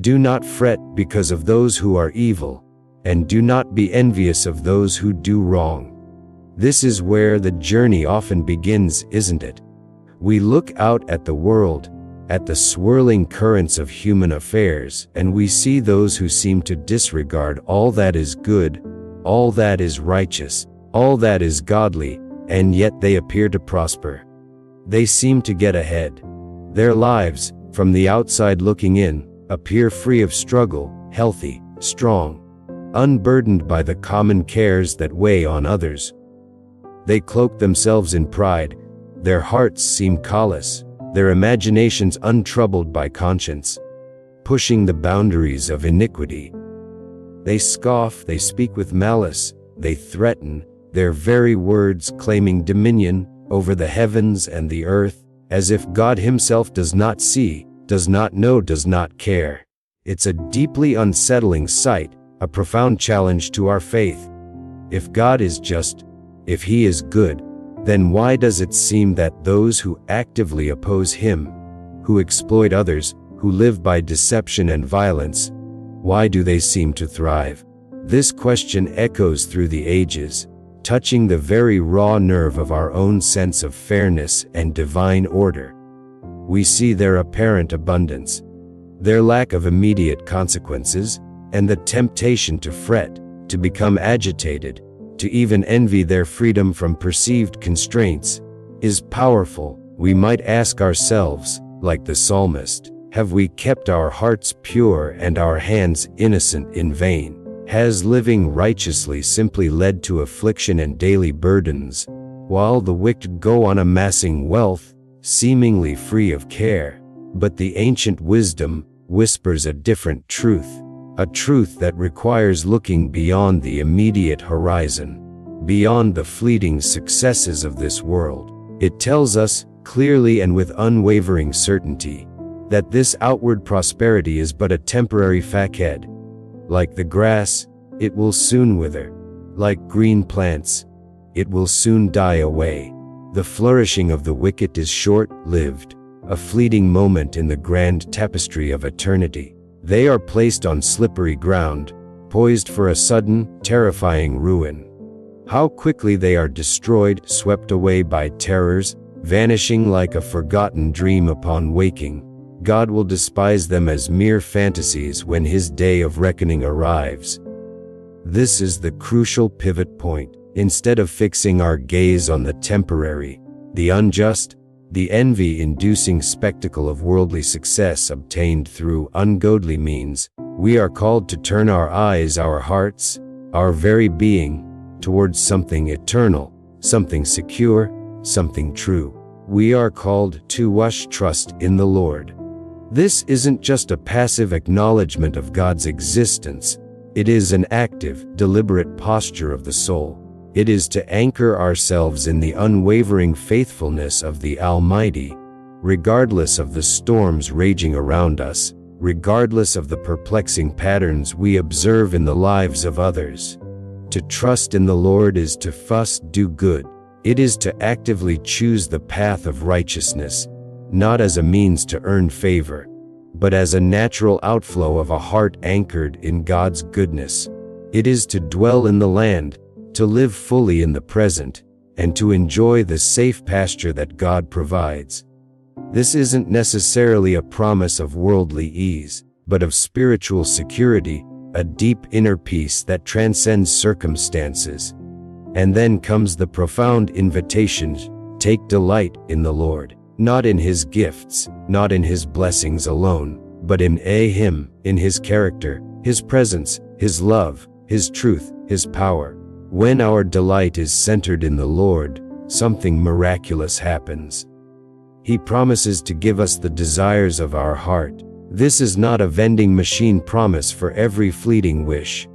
Do not fret because of those who are evil, and do not be envious of those who do wrong. This is where the journey often begins, isn't it? We look out at the world, at the swirling currents of human affairs, and we see those who seem to disregard all that is good, all that is righteous, all that is godly, and yet they appear to prosper. They seem to get ahead. Their lives, from the outside looking in, appear free of struggle, healthy, strong, unburdened by the common cares that weigh on others. They cloak themselves in pride. Their hearts seem callous, their imaginations untroubled by conscience, pushing the boundaries of iniquity. They scoff, they speak with malice, they threaten, their very words claiming dominion over the heavens and the earth, as if God himself does not see, does not know, does not care. It's a deeply unsettling sight, a profound challenge to our faith. If God is just, if he is good, then why does it seem that those who actively oppose him, who exploit others, who live by deception and violence, why do they seem to thrive? This question echoes through the ages, touching the very raw nerve of our own sense of fairness and divine order. We see their apparent abundance, their lack of immediate consequences, and the temptation to fret, to become agitated, to even envy their freedom from perceived constraints, is powerful. We might ask ourselves, like the psalmist, have we kept our hearts pure and our hands innocent in vain? Has living righteously simply led to affliction and daily burdens, while the wicked go on amassing wealth, seemingly free of care? But the ancient wisdom whispers a different truth, a truth that requires looking beyond the immediate horizon, beyond the fleeting successes of this world. It tells us, clearly and with unwavering certainty, that this outward prosperity is but a temporary facade. Like the grass, it will soon wither. Like green plants, it will soon die away. The flourishing of the wicked is short-lived, a fleeting moment in the grand tapestry of eternity. They are placed on slippery ground, poised for a sudden, terrifying ruin. How quickly they are destroyed, swept away by terrors, vanishing like a forgotten dream upon waking. God will despise them as mere fantasies when his day of reckoning arrives. This is the crucial pivot point. Instead of fixing our gaze on the temporary, the unjust, the envy-inducing spectacle of worldly success obtained through ungodly means, we are called to turn our eyes, our hearts, our very being, towards something eternal, something secure, something true. We are called to trust in the Lord. This isn't just a passive acknowledgement of God's existence. It is an active, deliberate posture of the soul. It is to anchor ourselves in the unwavering faithfulness of the Almighty, regardless of the storms raging around us, regardless of the perplexing patterns we observe in the lives of others. To trust in the Lord is to first do good. It is to actively choose the path of righteousness, not as a means to earn favor, but as a natural outflow of a heart anchored in God's goodness. It is to dwell in the land, to live fully in the present, and to enjoy the safe pasture that God provides. This isn't necessarily a promise of worldly ease, but of spiritual security, a deep inner peace that transcends circumstances. And then comes the profound invitation: take delight in the Lord, not in his gifts, not in his blessings alone, but in him, in his character, his presence, his love, his truth, his power. When our delight is centered in the Lord, something miraculous happens. He promises to give us the desires of our heart. This is not a vending machine promise for every fleeting wish.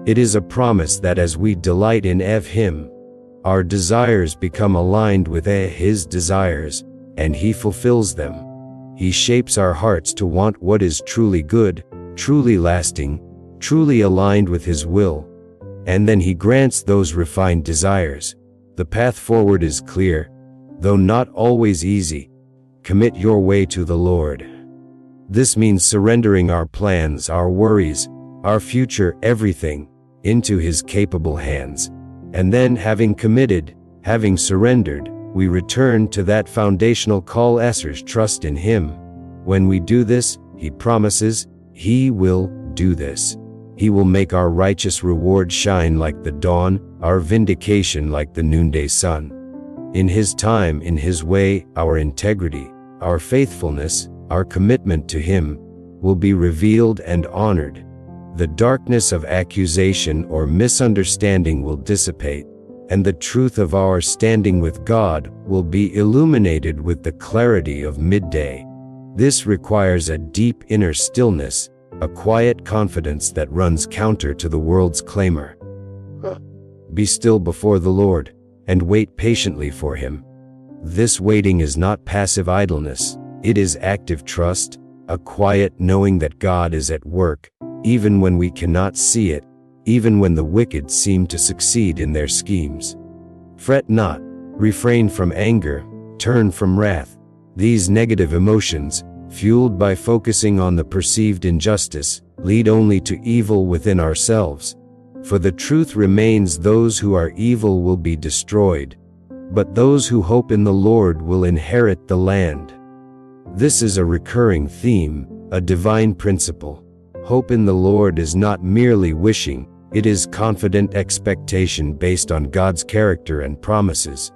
It is a promise that as we delight in him, our desires become aligned with his desires, and he fulfills them. He shapes our hearts to want what is truly good, truly lasting, truly aligned with his will. And then he grants those refined desires. The path forward is clear, though not always easy. Commit your way to the Lord. This means surrendering our plans, our worries, our future, everything, into His capable hands. And then, having committed, having surrendered, we return to that foundational call: trust in Him. When we do this, He promises, He will do this. He will make our righteous reward shine like the dawn, our vindication like the noonday sun. In His time, in His way, our integrity, our faithfulness, our commitment to Him will be revealed and honored. The darkness of accusation or misunderstanding will dissipate, and the truth of our standing with God will be illuminated with the clarity of midday. This requires a deep inner stillness, a quiet confidence that runs counter to the world's clamor. Be still before the Lord, and wait patiently for Him. This waiting is not passive idleness, it is active trust, a quiet knowing that God is at work, even when we cannot see it, even when the wicked seem to succeed in their schemes. Fret not, refrain from anger, turn from wrath. These negative emotions, fueled by focusing on the perceived injustice, lead only to evil within ourselves. For the truth remains: those who are evil will be destroyed, but those who hope in the Lord will inherit the land. This is a recurring theme, a divine principle. Hope in the Lord is not merely wishing, it is confident expectation based on God's character and promises.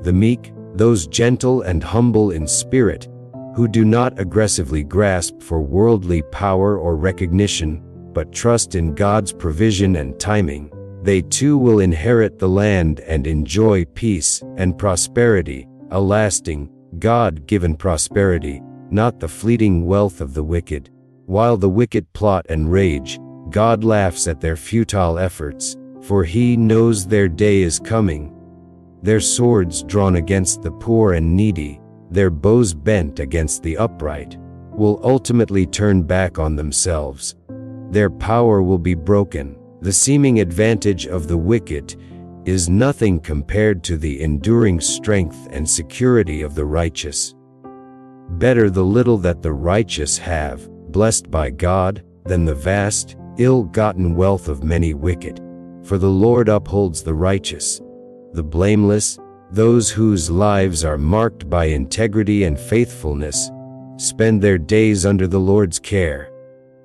The meek, those gentle and humble in spirit, who do not aggressively grasp for worldly power or recognition, but trust in God's provision and timing, they too will inherit the land and enjoy peace and prosperity, a lasting, God-given prosperity, not the fleeting wealth of the wicked. While the wicked plot and rage, God laughs at their futile efforts, for He knows their day is coming. Their swords drawn against the poor and needy, their bows bent against the upright, will ultimately turn back on themselves. Their power will be broken. The seeming advantage of the wicked is nothing compared to the enduring strength and security of the righteous. Better the little that the righteous have, blessed by God, than the vast, ill-gotten wealth of many wicked. For the Lord upholds the righteous. The blameless, those whose lives are marked by integrity and faithfulness, spend their days under the Lord's care.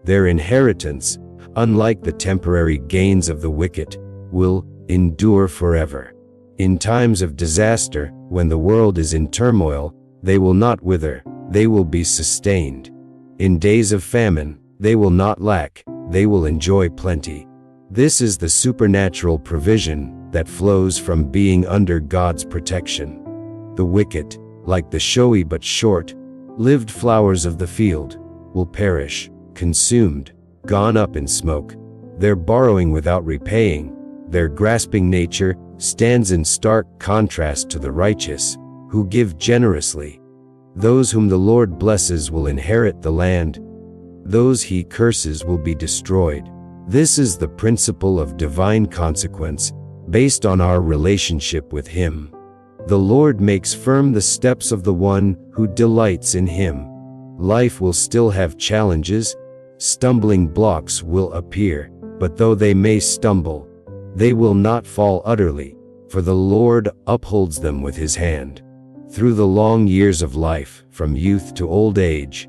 Their inheritance, unlike the temporary gains of the wicked, will endure forever. In times of disaster, when the world is in turmoil, they will not wither, they will be sustained. In days of famine, they will not lack, they will enjoy plenty. This is the supernatural provision that flows from being under God's protection. The wicked, like the showy but short-lived flowers of the field, will perish, consumed, gone up in smoke. Their borrowing without repaying, their grasping nature, stands in stark contrast to the righteous, who give generously. Those whom the Lord blesses will inherit the land. Those He curses will be destroyed. This is the principle of divine consequence, based on our relationship with Him. The Lord makes firm the steps of the one who delights in Him. Life will still have challenges, stumbling blocks will appear, but though they may stumble, they will not fall utterly, for the Lord upholds them with His hand. Through the long years of life, from youth to old age,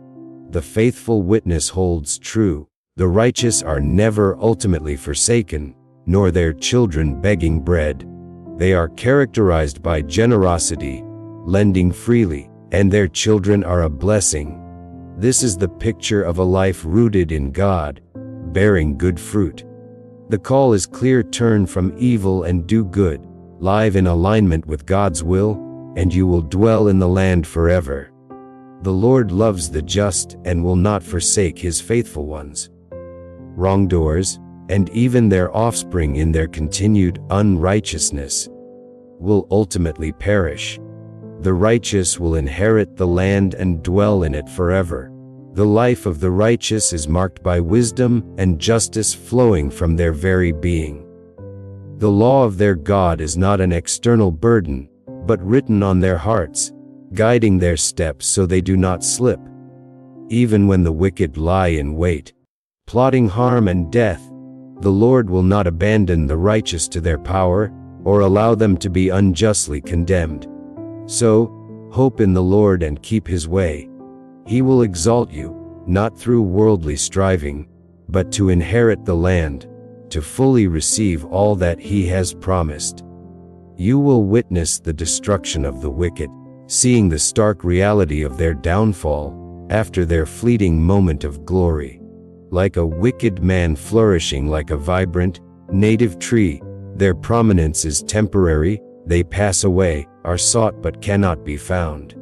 the faithful witness holds true. The righteous are never ultimately forsaken, nor their children begging bread. They are characterized by generosity, lending freely, and their children are a blessing. This is the picture of a life rooted in God, bearing good fruit. The call is clear: turn from evil and do good, live in alignment with God's will, and you will dwell in the land forever. The Lord loves the just and will not forsake His faithful ones. Wrongdoers, and even their offspring in their continued unrighteousness, will ultimately perish. The righteous will inherit the land and dwell in it forever. The life of the righteous is marked by wisdom and justice flowing from their very being. The law of their God is not an external burden, but written on their hearts, guiding their steps so they do not slip. Even when the wicked lie in wait, plotting harm and death, the Lord will not abandon the righteous to their power, or allow them to be unjustly condemned. So, hope in the Lord and keep His way. He will exalt you, not through worldly striving, but to inherit the land, to fully receive all that He has promised. You will witness the destruction of the wicked, seeing the stark reality of their downfall after their fleeting moment of glory. Like a wicked man flourishing like a vibrant, native tree, their prominence is temporary, they pass away, are sought but cannot be found.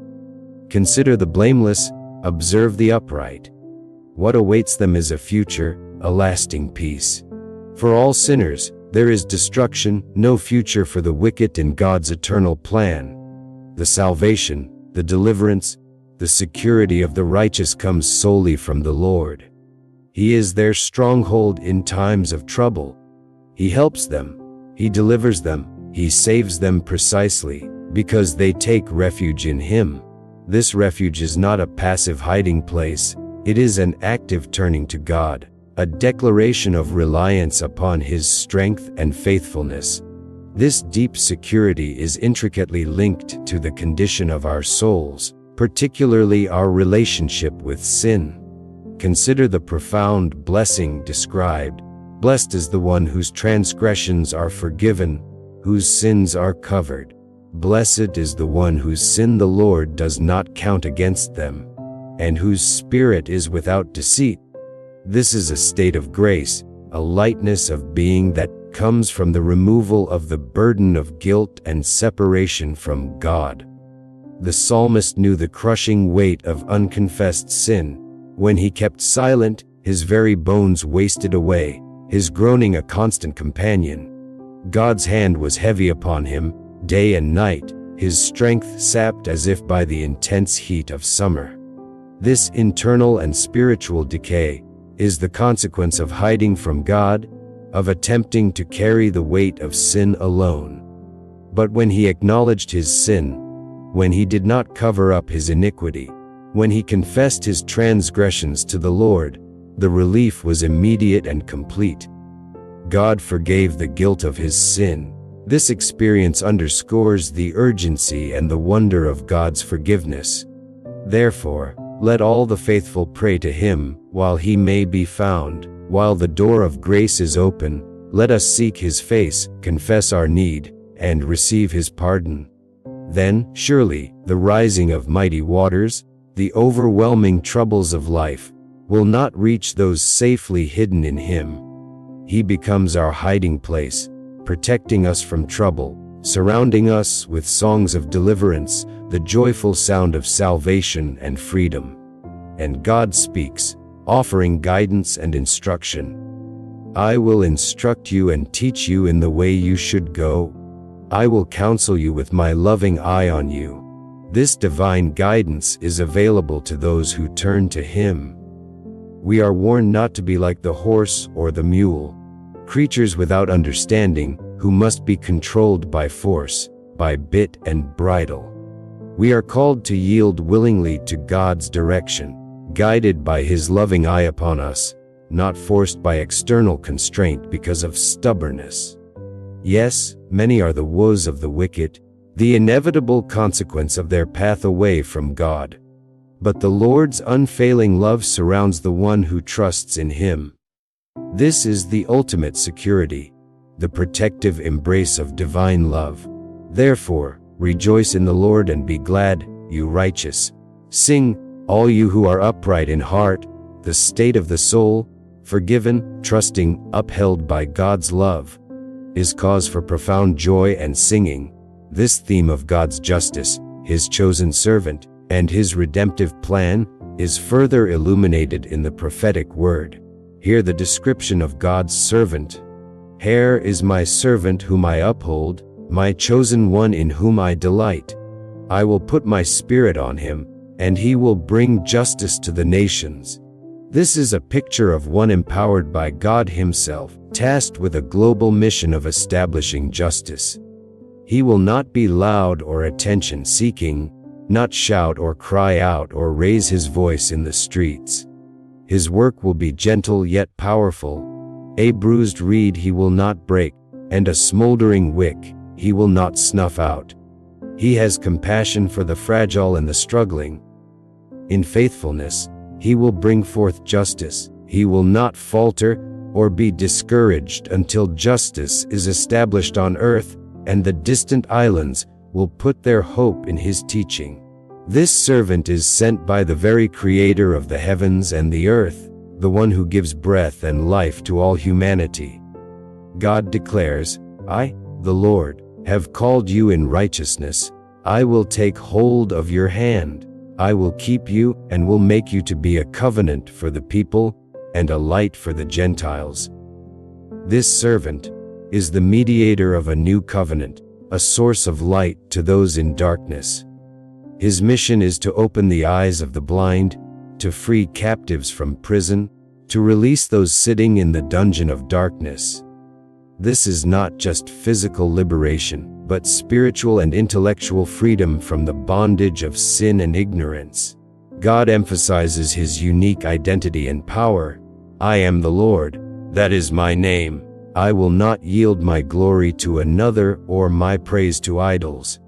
Consider the blameless, observe the upright. What awaits them is a future, a lasting peace. For all sinners, there is destruction, no future for the wicked in God's eternal plan. The salvation, the deliverance, the security of the righteous comes solely from the Lord. He is their stronghold in times of trouble. He helps them, He delivers them, He saves them precisely because they take refuge in Him. This refuge is not a passive hiding place, it is an active turning to God, a declaration of reliance upon His strength and faithfulness. This deep security is intricately linked to the condition of our souls, particularly our relationship with sin. Consider the profound blessing described. Blessed is the one whose transgressions are forgiven, whose sins are covered. Blessed is the one whose sin the Lord does not count against them, and whose spirit is without deceit. This is a state of grace, a lightness of being that comes from the removal of the burden of guilt and separation from God. The psalmist knew the crushing weight of unconfessed sin. When he kept silent, his very bones wasted away, his groaning a constant companion. God's hand was heavy upon him, day and night, his strength sapped as if by the intense heat of summer. This internal and spiritual decay is the consequence of hiding from God, of attempting to carry the weight of sin alone. But when he acknowledged his sin, when he did not cover up his iniquity, when he confessed his transgressions to the Lord, the relief was immediate and complete. God forgave the guilt of his sin. This experience underscores the urgency and the wonder of God's forgiveness. Therefore, let all the faithful pray to Him while He may be found. While the door of grace is open, let us seek His face, confess our need, and receive His pardon. Then, surely, the rising of mighty waters, the overwhelming troubles of life, will not reach those safely hidden in Him. He becomes our hiding place, protecting us from trouble, surrounding us with songs of deliverance, the joyful sound of salvation and freedom. And God speaks, offering guidance and instruction. I will instruct you and teach you in the way you should go. I will counsel you with my loving eye on you. This divine guidance is available to those who turn to Him. We are warned not to be like the horse or the mule, creatures without understanding, who must be controlled by force, by bit and bridle. We are called to yield willingly to God's direction, guided by His loving eye upon us, not forced by external constraint because of stubbornness. Yes, many are the woes of the wicked, the inevitable consequence of their path away from God. But the Lord's unfailing love surrounds the one who trusts in Him. This is the ultimate security, the protective embrace of divine love. Therefore, rejoice in the Lord and be glad, you righteous. Sing, all you who are upright in heart, the state of the soul, forgiven, trusting, upheld by God's love, is cause for profound joy and singing. This theme of God's justice, His chosen servant, and His redemptive plan is further illuminated in the prophetic word. Hear the description of God's servant. Here is my servant whom I uphold, my chosen one in whom I delight. I will put my spirit on him, and he will bring justice to the nations. This is a picture of one empowered by God Himself, tasked with a global mission of establishing justice. He will not be loud or attention-seeking, not shout or cry out or raise his voice in the streets. His work will be gentle yet powerful. A bruised reed he will not break, and a smoldering wick he will not snuff out. He has compassion for the fragile and the struggling. In faithfulness, he will bring forth justice. He will not falter or be discouraged until justice is established on earth, and the distant islands will put their hope in his teaching. This servant is sent by the very Creator of the heavens and the earth, the one who gives breath and life to all humanity. God declares, I, the Lord, have called you in righteousness. I will take hold of your hand. I will keep you and will make you to be a covenant for the people and a light for the Gentiles. This servant is the mediator of a new covenant, a source of light to those in darkness. His mission is to open the eyes of the blind, to free captives from prison, to release those sitting in the dungeon of darkness. This is not just physical liberation, but spiritual and intellectual freedom from the bondage of sin and ignorance. God emphasizes his unique identity and power. I am the Lord, that is my name. I will not yield my glory to another or my praise to idols.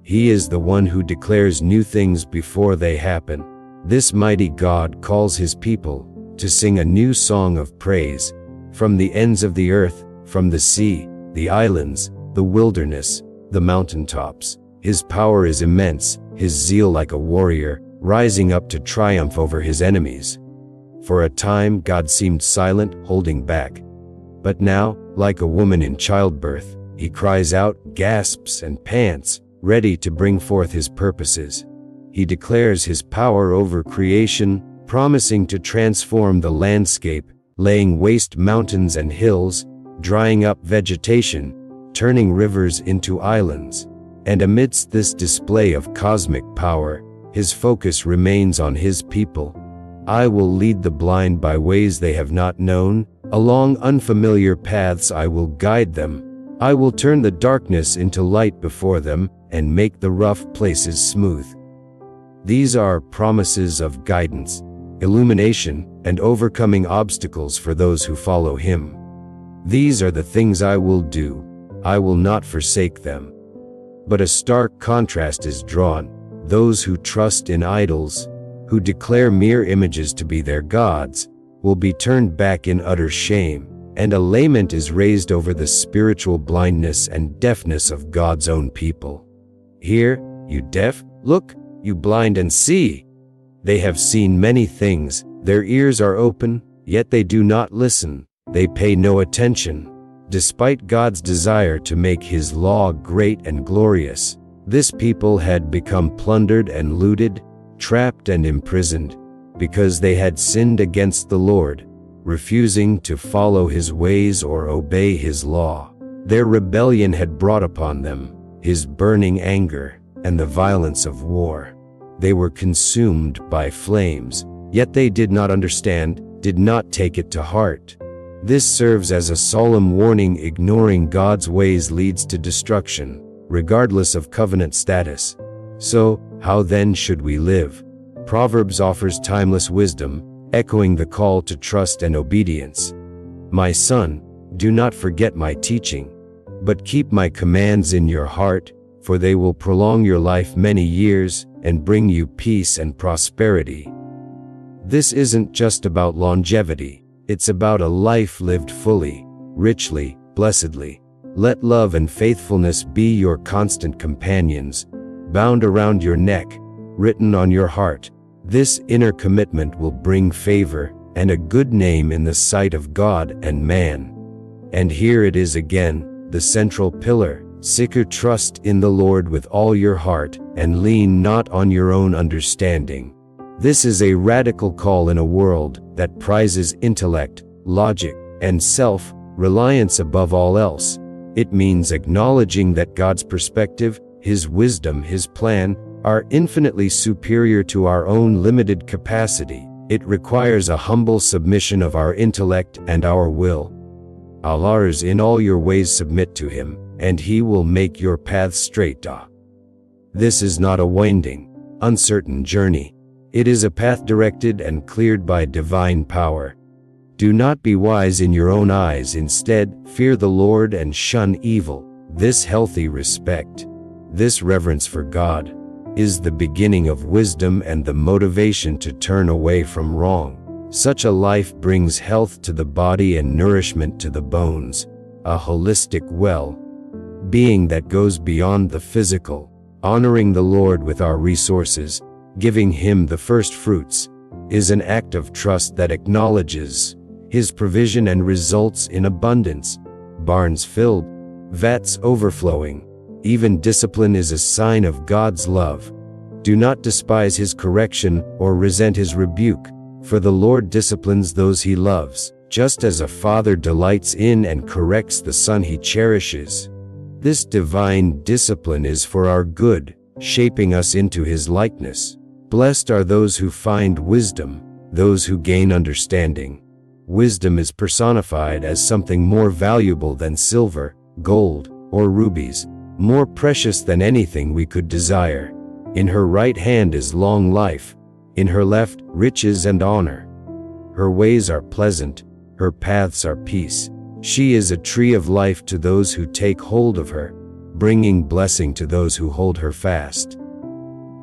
He is the one who declares new things before they happen. This mighty God calls his people to sing a new song of praise. From the ends of the earth, from the sea, the islands, the wilderness, the mountaintops. His power is immense, his zeal like a warrior, rising up to triumph over his enemies. For a time God seemed silent, holding back. But now, like a woman in childbirth, he cries out, gasps and pants, ready to bring forth his purposes. He declares his power over creation, promising to transform the landscape, laying waste mountains and hills, drying up vegetation, turning rivers into islands. And amidst this display of cosmic power, his focus remains on his people. I will lead the blind by ways they have not known. Along unfamiliar paths I will guide them. I will turn the darkness into light before them and make the rough places smooth. These are promises of guidance, illumination, and overcoming obstacles for those who follow him. These are the things I will do. I will not forsake them. But a stark contrast is drawn. Those who trust in idols, who declare mere images to be their gods, will be turned back in utter shame, and a lament is raised over the spiritual blindness and deafness of God's own people. Hear, you deaf, look, you blind and see. They have seen many things, their ears are open, yet they do not listen, they pay no attention. Despite God's desire to make his law great and glorious, this people had become plundered and looted, trapped and imprisoned, because they had sinned against the Lord, refusing to follow his ways or obey his law. Their rebellion had brought upon them his burning anger and the violence of war. They were consumed by flames, yet they did not understand, did not take it to heart. This serves as a solemn warning. Ignoring God's ways leads to destruction, regardless of covenant status. So, how then should we live? Proverbs offers timeless wisdom, echoing the call to trust and obedience. My son, do not forget my teaching, but keep my commands in your heart, for they will prolong your life many years and bring you peace and prosperity. This isn't just about longevity, it's about a life lived fully, richly, blessedly. Let love and faithfulness be your constant companions, bound around your neck, written on your heart. This inner commitment will bring favor and a good name in the sight of God and man. And here it is again, the central pillar. Seek trust in the Lord with all your heart, and lean not on your own understanding. This is a radical call in a world that prizes intellect, logic, and self-reliance above all else. It means acknowledging that God's perspective, his wisdom, his plan, are infinitely superior to our own limited capacity. It requires a humble submission of our intellect and our will. Allah is in all your ways submit to him, and he will make your paths straight. This is not a winding, uncertain journey. It is a path directed and cleared by divine power. Do not be wise in your own eyes. Instead, fear the Lord and shun evil. This healthy respect, this reverence for God, is the beginning of wisdom and the motivation to turn away from wrong. Such a life brings health to the body and nourishment to the bones, a holistic well-being that goes beyond the physical. Honoring the Lord with our resources, giving Him the first fruits, is an act of trust that acknowledges His provision and results in abundance. Barns filled, vats overflowing. Even discipline is a sign of God's love. Do not despise His correction or resent His rebuke, for the Lord disciplines those He loves, just as a father delights in and corrects the son he cherishes. This divine discipline is for our good, shaping us into His likeness. Blessed are those who find wisdom, those who gain understanding. Wisdom is personified as something more valuable than silver, gold, or rubies, more precious than anything we could desire. In her right hand is long life, in her left, riches and honor. Her ways are pleasant, her paths are peace. She is a tree of life to those who take hold of her, bringing blessing to those who hold her fast.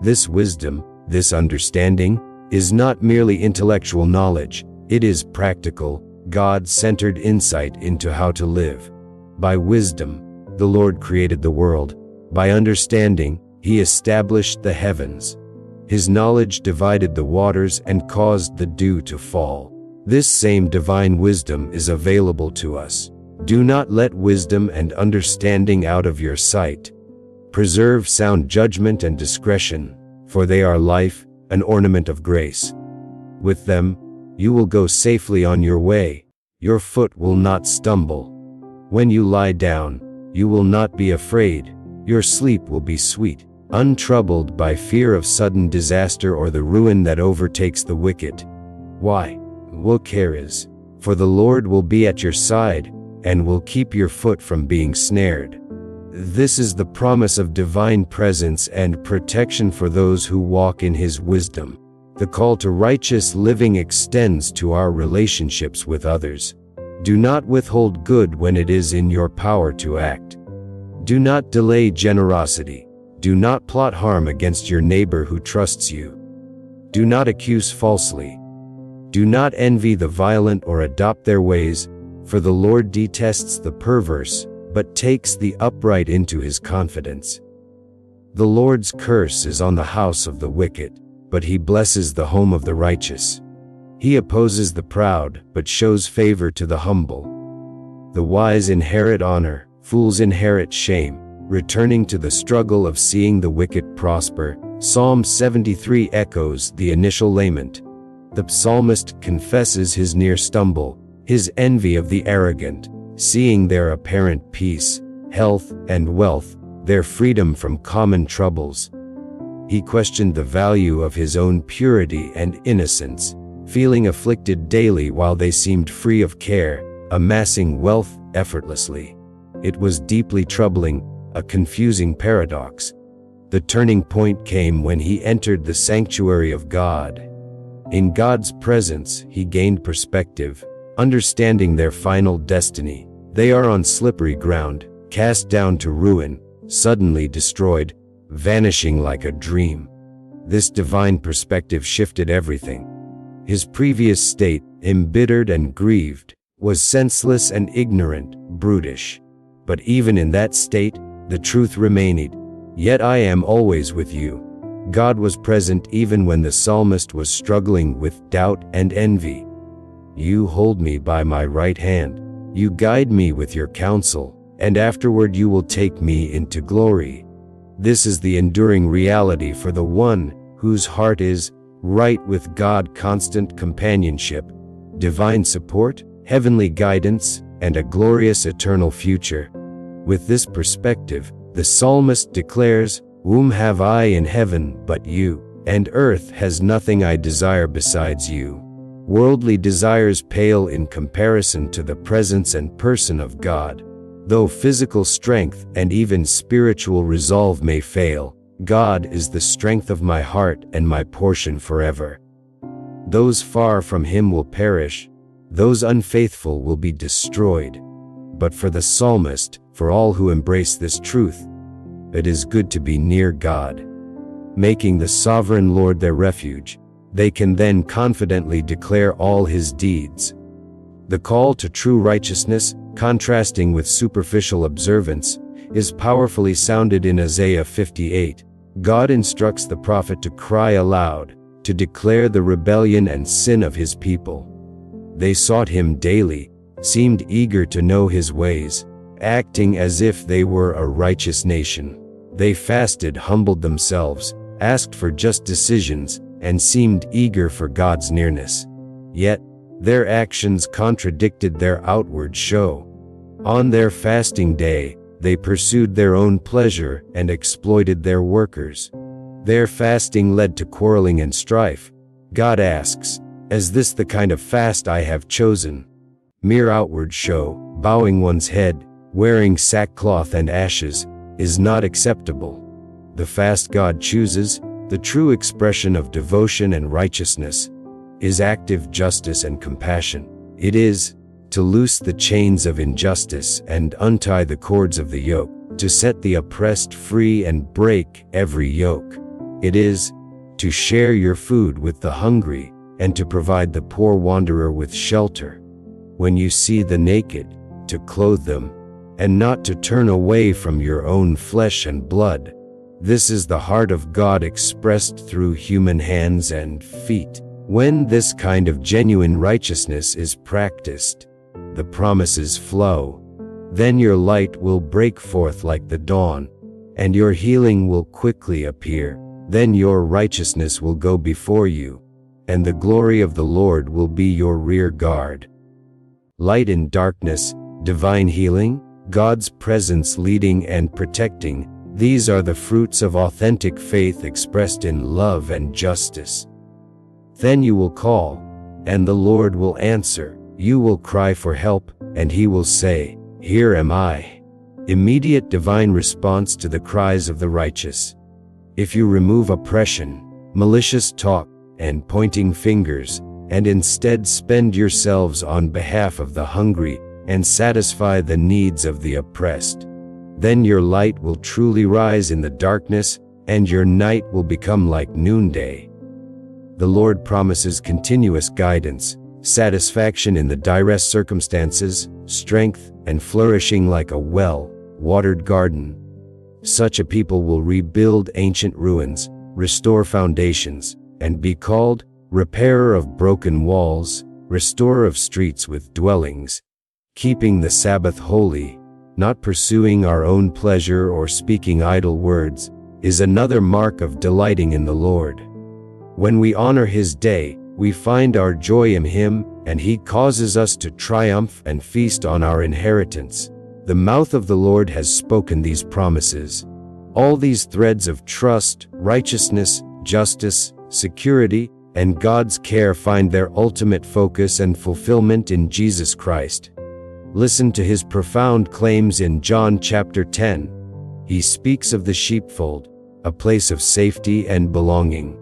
This wisdom, this understanding, is not merely intellectual knowledge, it is practical, God-centered insight into how to live. By wisdom, the Lord created the world. By understanding, He established the heavens. His knowledge divided the waters and caused the dew to fall. This same divine wisdom is available to us. Do not let wisdom and understanding out of your sight. Preserve sound judgment and discretion, for they are life, an ornament of grace. With them, you will go safely on your way. Your foot will not stumble. When you lie down, you will not be afraid. Your sleep will be sweet, untroubled by fear of sudden disaster or the ruin that overtakes the wicked. Why? What care is? For the Lord will be at your side, and will keep your foot from being snared. This is the promise of divine presence and protection for those who walk in His wisdom. The call to righteous living extends to our relationships with others. Do not withhold good when it is in your power to act. Do not delay generosity. Do not plot harm against your neighbor who trusts you. Do not accuse falsely. Do not envy the violent or adopt their ways, for the Lord detests the perverse, but takes the upright into His confidence. The Lord's curse is on the house of the wicked, but He blesses the home of the righteous. He opposes the proud, but shows favor to the humble. The wise inherit honor, fools inherit shame, returning to the struggle of seeing the wicked prosper. Psalm 73 echoes the initial lament. The psalmist confesses his near stumble, his envy of the arrogant, seeing their apparent peace, health, and wealth, their freedom from common troubles. He questioned the value of his own purity and innocence, feeling afflicted daily while they seemed free of care, amassing wealth effortlessly. It was deeply troubling, a confusing paradox. The turning point came when he entered the sanctuary of God. In God's presence, he gained perspective, understanding their final destiny. They are on slippery ground, cast down to ruin, suddenly destroyed, vanishing like a dream. This divine perspective shifted everything. His previous state, embittered and grieved, was senseless and ignorant, brutish. But even in that state, the truth remained. Yet I am always with you. God was present even when the psalmist was struggling with doubt and envy. You hold me by my right hand. You guide me with your counsel, and afterward you will take me into glory. This is the enduring reality for the one whose heart is right with God. Constant companionship, divine support, heavenly guidance, and a glorious eternal future. With this perspective, the psalmist declares, "Whom have I in heaven but you? And earth has nothing I desire besides you." Worldly desires pale in comparison to the presence and person of God. Though physical strength and even spiritual resolve may fail, God is the strength of my heart and my portion forever. Those far from him will perish, those unfaithful will be destroyed. But for the psalmist, for all who embrace this truth, it is good to be near God. Making the sovereign Lord their refuge, they can then confidently declare all his deeds. The call to true righteousness, contrasting with superficial observance, is powerfully sounded in Isaiah 58. God instructs the prophet to cry aloud, to declare the rebellion and sin of his people. They sought him daily, seemed eager to know his ways, acting as if they were a righteous nation. They fasted, humbled themselves, asked for just decisions, and seemed eager for God's nearness. Yet, their actions contradicted their outward show. On their fasting day, they pursued their own pleasure and exploited their workers. Their fasting led to quarreling and strife. God asks, "Is this the kind of fast I have chosen?" Mere outward show, bowing one's head, wearing sackcloth and ashes, is not acceptable. The fast God chooses, the true expression of devotion and righteousness, is active justice and compassion. It is to loose the chains of injustice and untie the cords of the yoke, to set the oppressed free and break every yoke. It is to share your food with the hungry and to provide the poor wanderer with shelter. When you see the naked, to clothe them, and not to turn away from your own flesh and blood. This is the heart of God expressed through human hands and feet. When this kind of genuine righteousness is practiced, the promises flow. Then your light will break forth like the dawn, and your healing will quickly appear. Then your righteousness will go before you, and the glory of the Lord will be your rear guard. Light in darkness, divine healing, God's presence leading and protecting, these are the fruits of authentic faith expressed in love and justice. Then you will call, and the Lord will answer. You will cry for help, and he will say, "Here am I." Immediate divine response to the cries of the righteous. If you remove oppression, malicious talk, and pointing fingers, and instead spend yourselves on behalf of the hungry, and satisfy the needs of the oppressed, then your light will truly rise in the darkness, and your night will become like noonday. The Lord promises continuous guidance, satisfaction in the direst circumstances, strength, and flourishing like a well-watered garden. Such a people will rebuild ancient ruins, restore foundations, and be called repairer of broken walls, restorer of streets with dwellings. Keeping the Sabbath holy, not pursuing our own pleasure or speaking idle words, is another mark of delighting in the Lord. When we honor his day, we find our joy in him, and he causes us to triumph and feast on our inheritance. The mouth of the Lord has spoken these promises. All these threads of trust, righteousness, justice, security, and God's care find their ultimate focus and fulfillment in Jesus Christ. Listen to his profound claims in John chapter 10. He speaks of the sheepfold, a place of safety and belonging.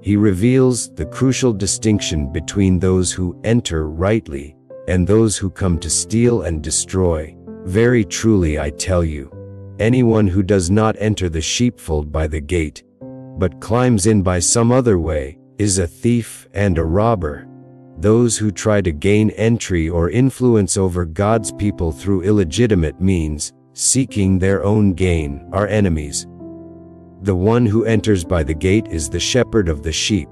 He reveals the crucial distinction between those who enter rightly and those who come to steal and destroy. Very truly I tell you, anyone who does not enter the sheepfold by the gate, but climbs in by some other way, is a thief and a robber. Those who try to gain entry or influence over God's people through illegitimate means, seeking their own gain, are enemies. The one who enters by the gate is the shepherd of the sheep.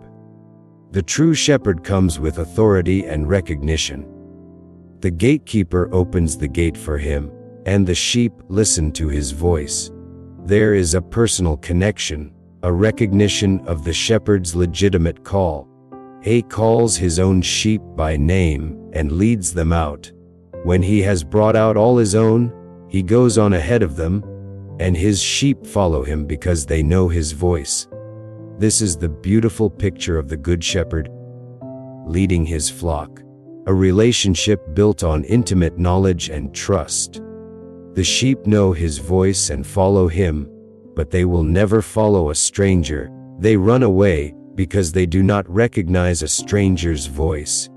The true shepherd comes with authority and recognition. The gatekeeper opens the gate for him, and the sheep listen to his voice. There is a personal connection, a recognition of the shepherd's legitimate call. He calls his own sheep by name and leads them out. When he has brought out all his own, he goes on ahead of them, and his sheep follow him because they know his voice. This is the beautiful picture of the Good Shepherd leading his flock, a relationship built on intimate knowledge and trust. The sheep know his voice and follow him, but they will never follow a stranger. They run away because they do not recognize a stranger's voice.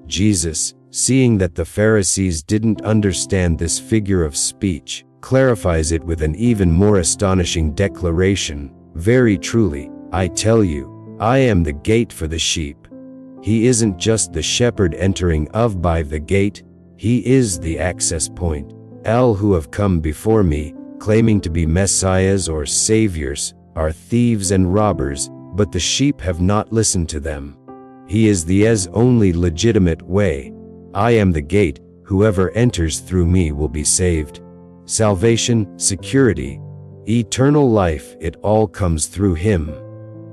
Jesus, seeing that the Pharisees didn't understand this figure of speech, clarifies it with an even more astonishing declaration. Very truly, I tell you, I am the gate for the sheep. He isn't just the shepherd entering by the gate, he is the access point. All who have come before me, claiming to be messiahs or saviors, are thieves and robbers, but the sheep have not listened to them. He is the only legitimate way. I am the gate, whoever enters through me will be saved. Salvation, security, eternal life, it all comes through him.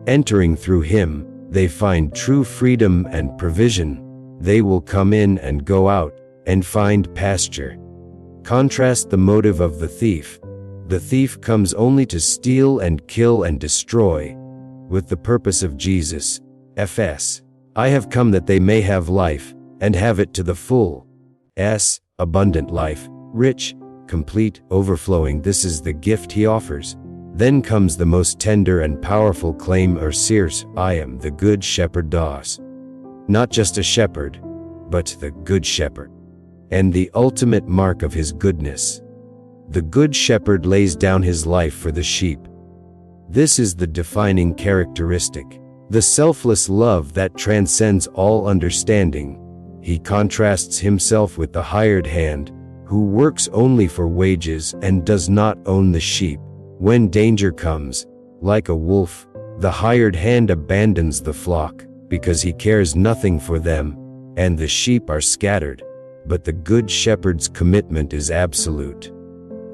Entering through him, they find true freedom and provision. They will come in and go out and find pasture. Contrast the motive of the thief. The thief comes only to steal and kill and destroy. With the purpose of Jesus, Fs. I have come that they may have life, and have it to the full. Abundant life, rich, complete, overflowing. This is the gift he offers. Then comes the most tender and powerful claim or seers. I am the good shepherd das. Not just a shepherd, but the good shepherd. And the ultimate mark of his goodness. The good shepherd lays down his life for the sheep. This is the defining characteristic, the selfless love that transcends all understanding. He contrasts himself with the hired hand, who works only for wages and does not own the sheep. When danger comes, like a wolf, the hired hand abandons the flock, because he cares nothing for them, and the sheep are scattered. But the good shepherd's commitment is absolute.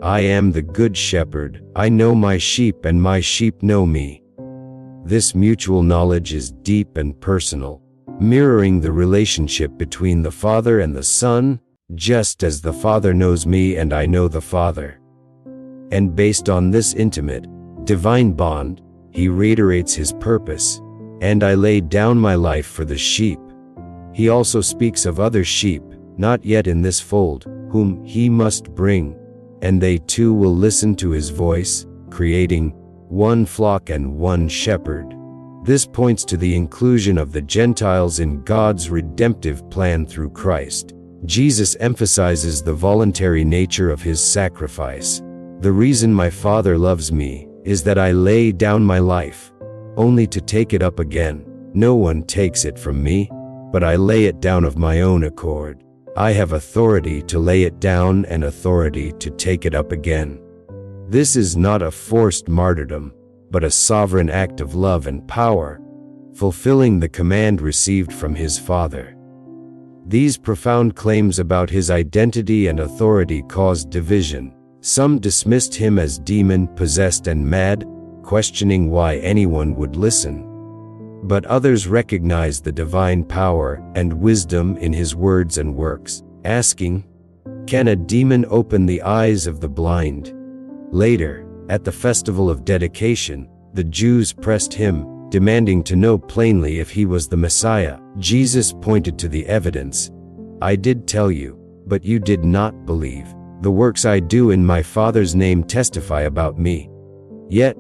I am the good shepherd, I know my sheep and my sheep know me. This mutual knowledge is deep and personal, mirroring the relationship between the Father and the Son, just as the Father knows me and I know the Father. And based on this intimate, divine bond, he reiterates his purpose, and I laid down my life for the sheep. He also speaks of other sheep, not yet in this fold, whom he must bring, and they too will listen to his voice, creating one flock and one shepherd. This points to the inclusion of the Gentiles in God's redemptive plan through Christ. Jesus emphasizes the voluntary nature of his sacrifice. The reason my Father loves me is that I lay down my life, only to take it up again. No one takes it from me, but I lay it down of my own accord. I have authority to lay it down and authority to take it up again. This is not a forced martyrdom, but a sovereign act of love and power, fulfilling the command received from his Father. These profound claims about his identity and authority caused division. Some dismissed him as demon-possessed and mad, questioning why anyone would listen. But others recognized the divine power and wisdom in his words and works, asking, "Can a demon open the eyes of the blind?" Later, at the festival of dedication, the Jews pressed him, demanding to know plainly if he was the Messiah. Jesus pointed to the evidence. "I did tell you, but you did not believe. The works I do in my Father's name testify about me." Yet,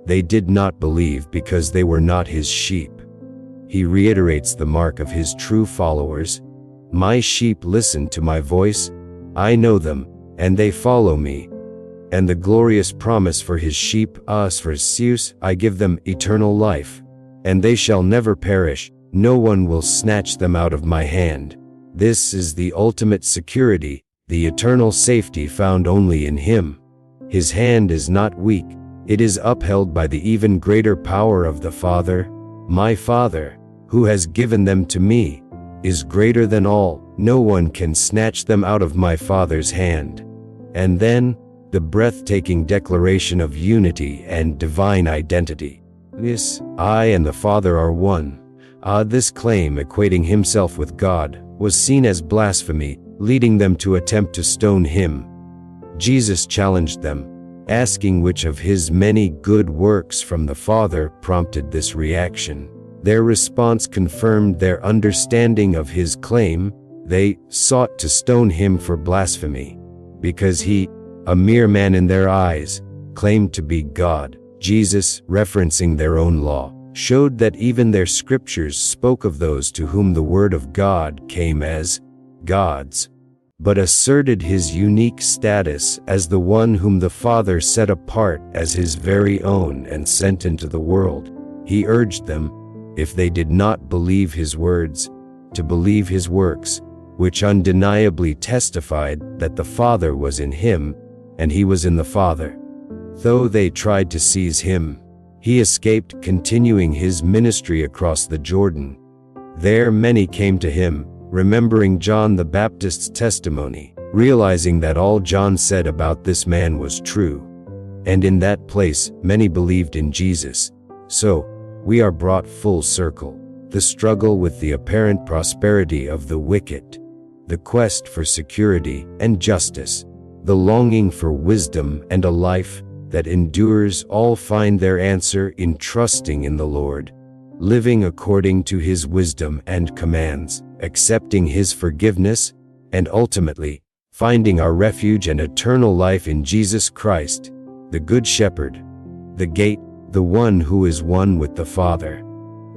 they did not believe because they were not his sheep. He reiterates the mark of his true followers. My sheep listen to my voice. I know them, and they follow me. And the glorious promise for his sheep, us for Zeus, I give them eternal life. And they shall never perish, no one will snatch them out of my hand. This is the ultimate security, the eternal safety found only in him. His hand is not weak, it is upheld by the even greater power of the Father. My Father, who has given them to me, is greater than all, no one can snatch them out of my Father's hand. And then, the breathtaking declaration of unity and divine identity. This, I and the Father are one. This claim, equating himself with God, was seen as blasphemy, leading them to attempt to stone him. Jesus challenged them, asking which of his many good works from the Father prompted this reaction. Their response confirmed their understanding of his claim. They sought to stone him for blasphemy, because he, a mere man in their eyes, claimed to be God. Jesus, referencing their own law, showed that even their scriptures spoke of those to whom the word of God came as gods, but asserted his unique status as the one whom the Father set apart as his very own and sent into the world. He urged them, if they did not believe his words, to believe his works, which undeniably testified that the Father was in him and he was in the Father. Though they tried to seize him, he escaped, continuing his ministry across the Jordan. There many came to him, remembering John the Baptist's testimony, realizing that all John said about this man was true. And in that place many believed in Jesus. So, we are brought full circle. The struggle with the apparent prosperity of the wicked, the quest for security and justice, the longing for wisdom and a life that endures, all find their answer in trusting in the Lord, living according to his wisdom and commands, accepting his forgiveness, and ultimately, finding our refuge and eternal life in Jesus Christ, the Good Shepherd, the gate, the one who is one with the Father.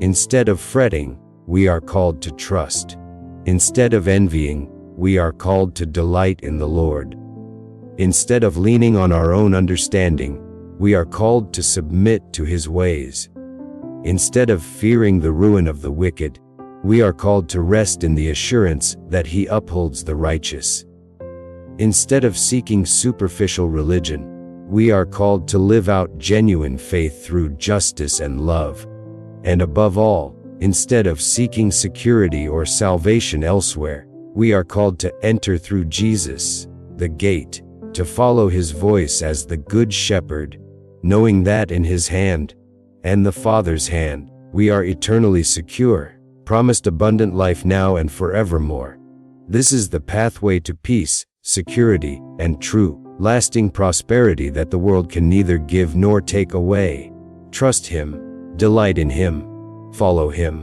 Instead of fretting, we are called to trust. Instead of envying, we are called to delight in the Lord. Instead of leaning on our own understanding, we are called to submit to his ways. Instead of fearing the ruin of the wicked, we are called to rest in the assurance that he upholds the righteous. Instead of seeking superficial religion, we are called to live out genuine faith through justice and love. And above all, instead of seeking security or salvation elsewhere, we are called to enter through Jesus, the gate, to follow his voice as the Good Shepherd, knowing that in his hand, and the Father's hand, we are eternally secure, promised abundant life now and forevermore. This is the pathway to peace, security, and true, lasting prosperity that the world can neither give nor take away. Trust him, delight in him, follow him.